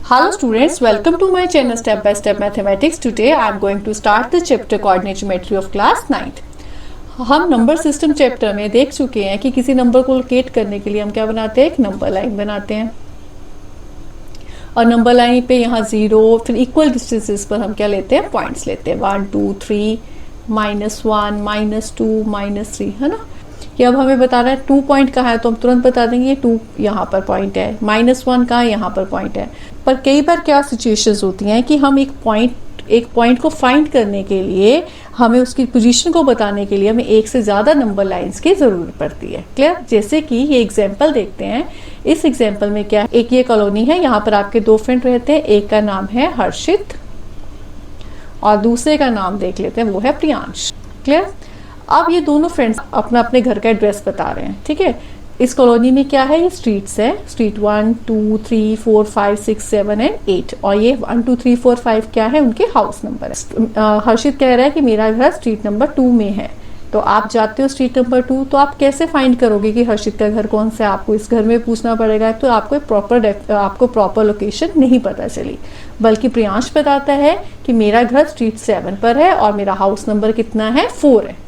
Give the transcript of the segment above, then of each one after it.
Hello students, welcome to my channel Step by Step Mathematics. Today I am going to start the chapter Coordinate Geometry of class 9th. हम number system chapter में देख चुके हैं कि किसी number को locate करने के लिए हम क्या बनाते हैं, एक नंबर लाइन बनाते हैं और नंबर लाइन पे यहाँ 0 फिर इक्वल डिस्टेंसेस पर हम क्या लेते हैं, पॉइंट्स लेते हैं 1 2 3 -1 -2 -3 है ना। ये अब हमें बता रहा है 2 पॉइंट कहाँ है तो हम तुरंत बता देंगे ये 2 यहाँ पर पॉइंट है, -1 कहाँ यहाँ पर पॉइंट है। पर कई बार क्या सिचुएशंस होती हैं कि हम एक पॉइंट को फाइंड करने के लिए हमें उसकी पोजीशन को बताने के लिए हमें एक से ज़्यादा नंबर लाइंस की ज़रूरत पड़ती है। क्लियर? जैसे कि ये एग्जांपल देखते हैं। इस एग्जांपल में क्या है, एक ये कॉलोनी है, यहाँ पर आपके 2 फ्रेंड रहते हैं, एक का नाम है हर्षित और दूसरे का नाम देख लेते हैं, वो है प्रियांश। क्लियर? अब ये दोनों फ्रेंड्स अपना अपने घर का एड्रेस बता रहे हैं। ठीक है, इस कॉलोनी में क्या है, ये स्ट्रीट्स है, स्ट्रीट 1 2 3 4 5 6 7 एंड 8 और ये 1 2 3 4 5 क्या है, उनके हाउस नंबर है। हर्षित कह रहा है कि मेरा घर स्ट्रीट नंबर 2 में है, तो आप जाते हो स्ट्रीट नंबर 2, तो आप कैसे फाइंड करोगे कि हर्षित का घर कौन सा है? आपको इस घर में पूछना पड़ेगा, तो आपको प्रॉपर लोकेशन नहीं पता चली, बल्कि प्रियांश बताता है कि मेरा घर स्ट्रीट 7 पर है और मेरा हाउस नंबर कितना है, 4 है।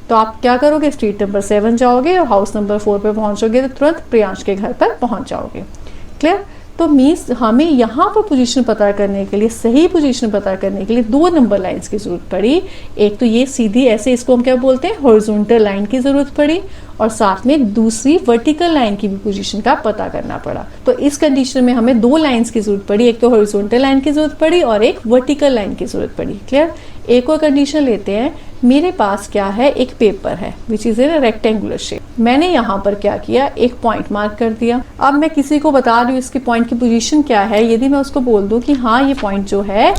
तो आप क्या करोगे, स्ट्रीट नंबर 7 जाओगे और हाउस नंबर 4 पे पहुंचोगे तो तुरंत प्रियांश के घर पर पहुंच जाओगे। क्लियर? तो मीन्स हमें यहाँ पर पोजीशन पता करने के लिए, सही पोजीशन पता करने के लिए 2 नंबर लाइंस की जरूरत पड़ी। एक तो ये सीधी ऐसे, इसको हम क्या बोलते हैं, हॉरिजॉन्टल लाइन की जरूरत पड़ी और साथ में दूसरी वर्टिकल लाइन की भी पोजीशन का पता करना पड़ा। तो इस कंडीशन में हमें 2 लाइंस की जरूरत पड़ी, एक तो हॉरिजॉन्टल लाइन की जरूरत पड़ी और एक वर्टिकल लाइन की जरूरत पड़ी। क्लियर? एक और कंडीशन लेते हैं, मेरे पास क्या है, एक पेपर है which is in rectangular shape. मैंने यहाँ पर क्या किया, एक पॉइंट मार्क कर दिया। अब मैं किसी को बता रही हूँ इसकी पॉइंट की पोजीशन क्या है। यदि मैं उसको बोल दूं कि हाँ ये पॉइंट जो है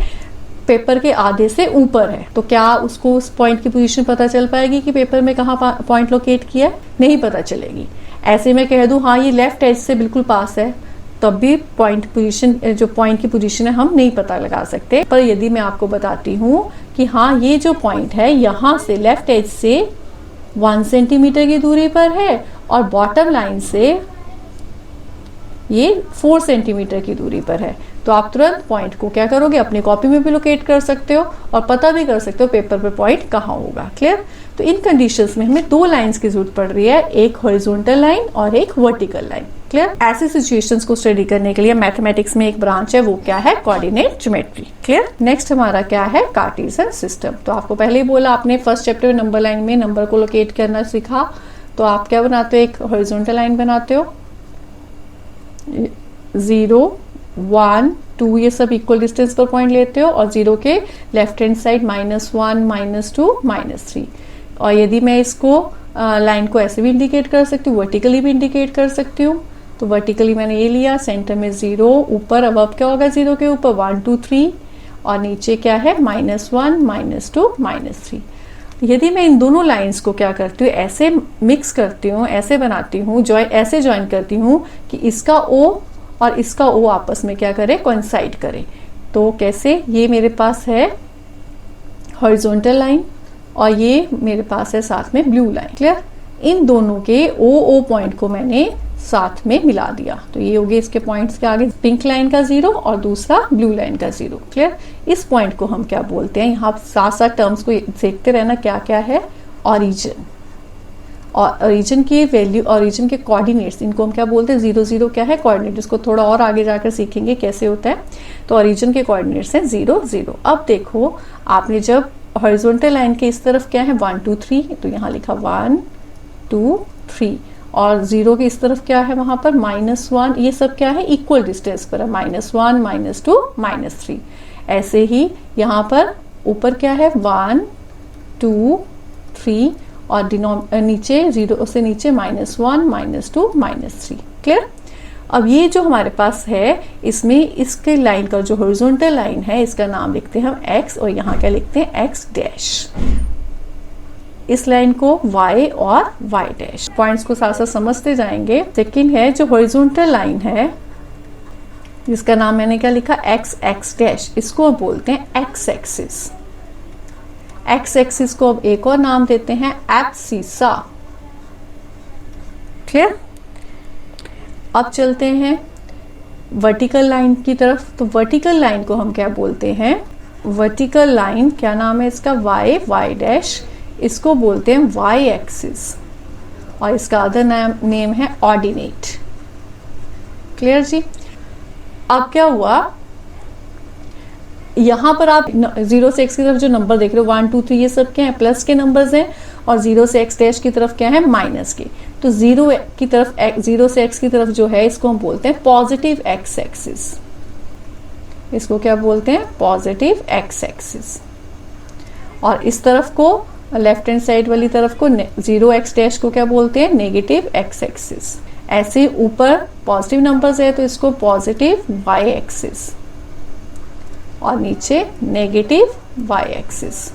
पेपर के आधे से ऊपर है, तो क्या उसको उस पॉइंट की पोजीशन पता चल पाएगी कि पेपर में कहाँ पॉइंट लोकेट किया है? नहीं पता चलेगी। ऐसे में कह दूं हाँ ये लेफ्ट एज से बिल्कुल पास है, तब भी पॉइंट की पोजीशन है हम नहीं पता लगा सकते। पर यदि मैं आपको बताती हूँ कि हाँ ये जो पॉइंट है यहाँ से लेफ्ट एज से 1 सेंटीमीटर की दूरी पर है और बॉटम लाइन से ये 4 सेंटीमीटर की दूरी पर है, तो आप तुरंत पॉइंट को क्या करोगे, अपनी कॉपी में भी लोकेट कर सकते हो और पता भी कर सकते हो पेपर पे पॉइंट कहाँ होगा। क्लियर? तो इन कंडीशंस में हमें 2 लाइंस की जरूरत पड़ रही है, एक हॉरिजॉन्टल लाइन और एक वर्टिकल लाइन। क्लियर? ऐसी सिचुएशंस को स्टडी करने के लिए मैथमेटिक्स में एक ब्रांच है, वो क्या है, कोऑर्डिनेट ज्योमेट्री। क्लियर? नेक्स्ट हमारा क्या है, कार्टेशियन सिस्टम। तो आपको पहले ही बोला, आपने फर्स्ट चैप्टर में नंबर लाइन में नंबर को लोकेट करना सीखा, तो आप क्या बनाते हो, एक हॉरिजॉन्टल लाइन बनाते हो, 0 1 2 ये सब इक्वल डिस्टेंस पर पॉइंट लेते हो और 0 के लेफ्ट हैंड साइड -1 -2 -3। और यदि मैं इसको लाइन को ऐसे भी इंडिकेट कर सकती हूँ, वर्टिकली भी इंडिकेट कर सकती हूँ। तो वर्टिकली मैंने ये लिया, सेंटर में 0, ऊपर अब क्या होगा, 0 के ऊपर 1 2 3 और नीचे क्या है, -1 -2 -3। यदि मैं इन दोनों लाइंस को क्या करती हूँ, ऐसे मिक्स करती हूँ, ऐसे बनाती हूँ, ऐसे ज्वाइन करती हूँ कि इसका O और इसका O आपस में क्या करे, कोइंसाइड करे। तो कैसे, ये मेरे पास है हॉरिजॉन्टल लाइन और ये मेरे पास है साथ में ब्लू लाइन। क्लियर? इन दोनों के O पॉइंट को मैंने साथ में मिला दिया, तो ये हो गए इसके पॉइंट्स के आगे पिंक लाइन का 0 और दूसरा ब्लू लाइन का 0। क्लियर? इस पॉइंट को हम क्या बोलते हैं, यहाँ साथ साथ टर्म्स को देखते रहना, क्या क्या है, ओरिजिन। और ओरिजिन की वैल्यू, ओरिजिन के कोऑर्डिनेट्स, इनको हम क्या बोलते हैं, 0 0 क्या है, कोऑर्डिनेट। इसको थोड़ा और आगे जाकर सीखेंगे कैसे होता है। तो ओरिजिन के कोऑर्डिनेट्स हैं 0 0। अब देखो, आपने जब हॉरिजॉन्टल लाइन के इस तरफ क्या है, 1 2 3, तो यहाँ लिखा 1 2 3 और 0 के इस तरफ क्या है, वहां पर -1, ये सब क्या है, इक्वल डिस्टेंस पर है, -1 -2 -3। ऐसे ही यहाँ पर ऊपर क्या है, 1 2 3 और नीचे 0 से नीचे -1 -2 -3। क्लियर? अब ये जो हमारे पास है, इसमें इसके लाइन का जो हॉरिजॉन्टल लाइन है, इसका नाम लिखते हैं हम x और यहाँ क्या लिखते हैं, x डैश। इस लाइन को y और y डैश। पॉइंट्स को साथ साथ समझते जाएंगे। सेकंड है जो हॉरिजॉन्टल लाइन है, जिसका नाम मैंने क्या लिखा, x डैश, इसको बोलते हैं x एक्सिस। x एक्सिस को अब एक और नाम देते हैं एब्सिसा। क्लियर? अब चलते हैं वर्टिकल लाइन की तरफ, तो वर्टिकल लाइन को हम क्या बोलते हैं, वर्टिकल लाइन क्या नाम है इसका, वाई, वाई डैश, इसको बोलते हैं वाई एक्सिस, और इसका अदर नेम है ऑर्डिनेट। क्लियर जी। अब क्या हुआ, यहां पर आप 0 से x की तरफ जो नंबर देख रहे हो 1 2 3 ये सब क्या है, प्लस के नंबर्स हैं, और 0 से x डैश की तरफ क्या है, माइनस के। तो 0 की तरफ, 0 से x की तरफ जो है इसको हम बोलते हैं पॉजिटिव x एक्सिस, इसको क्या बोलते हैं, पॉजिटिव x एक्सिस। और इस तरफ को, लेफ्ट हैंड साइड वाली तरफ को, 0 x डैश को क्या बोलते हैं, नेगेटिव x एक्सिस। ऐसे ऊपर पॉजिटिव नंबर्स है तो इसको पॉजिटिव y एक्सिस, और नीचे नेगेटिव y एक्सिस।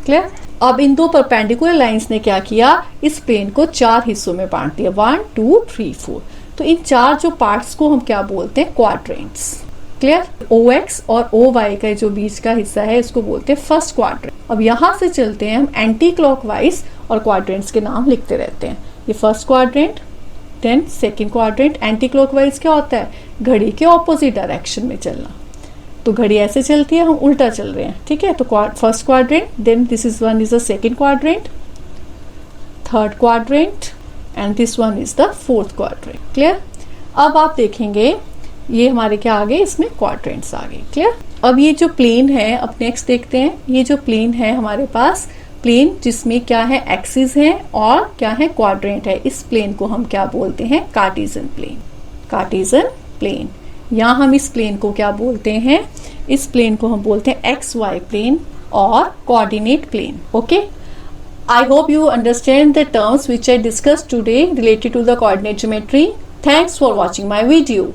क्लियर। अब इन दो परपेंडिकुलर लाइंस ने क्या किया, इस प्लेन को 4 हिस्सों में बांट दिया, 1 2 3 4। तो इन 4 जो पार्ट्स को हम क्या बोलते हैं, क्वाड्रेंट्स। क्लियर। OX और OY का जो बीच का हिस्सा है इसको बोलते हैं फर्स्ट क्वाड्रेंट। अब यहां से चलते हैं हम एंटी क्लॉकवाइज और क्वाड्रेंट्स के नाम लिखते रहते हैं। ये first quadrant, then second quadrant. Anti clockwise क्या होता है, घड़ी के ऑपोजिट डायरेक्शन में चलना। तो घड़ी ऐसे चलती है, हम उल्टा चल रहे हैं, ठीक है। तो first quadrant, then this is one is the second quadrant, third quadrant, and this one is the fourth quadrant. Clear. अब आप देखेंगे ये हमारे क्या आ गए, इसमें क्वाड्रेंट्स आ गए। क्लियर। अब ये जो प्लेन है, अब नेक्स्ट देखते हैं, ये जो प्लेन है हमारे पास, प्लेन जिसमें क्या है, एक्सिस है और क्या है, क्वाड्रेंट है, इस प्लेन को हम क्या बोलते हैं, कार्टेशियन प्लेन। Cartesian plane. यहाँ हम इस प्लेन को क्या बोलते हैं, इस प्लेन को हम बोलते हैं XY प्लेन और coordinate plane. Okay. I hope you understand the terms which I discussed today related to the coordinate geometry. Thanks for watching my video.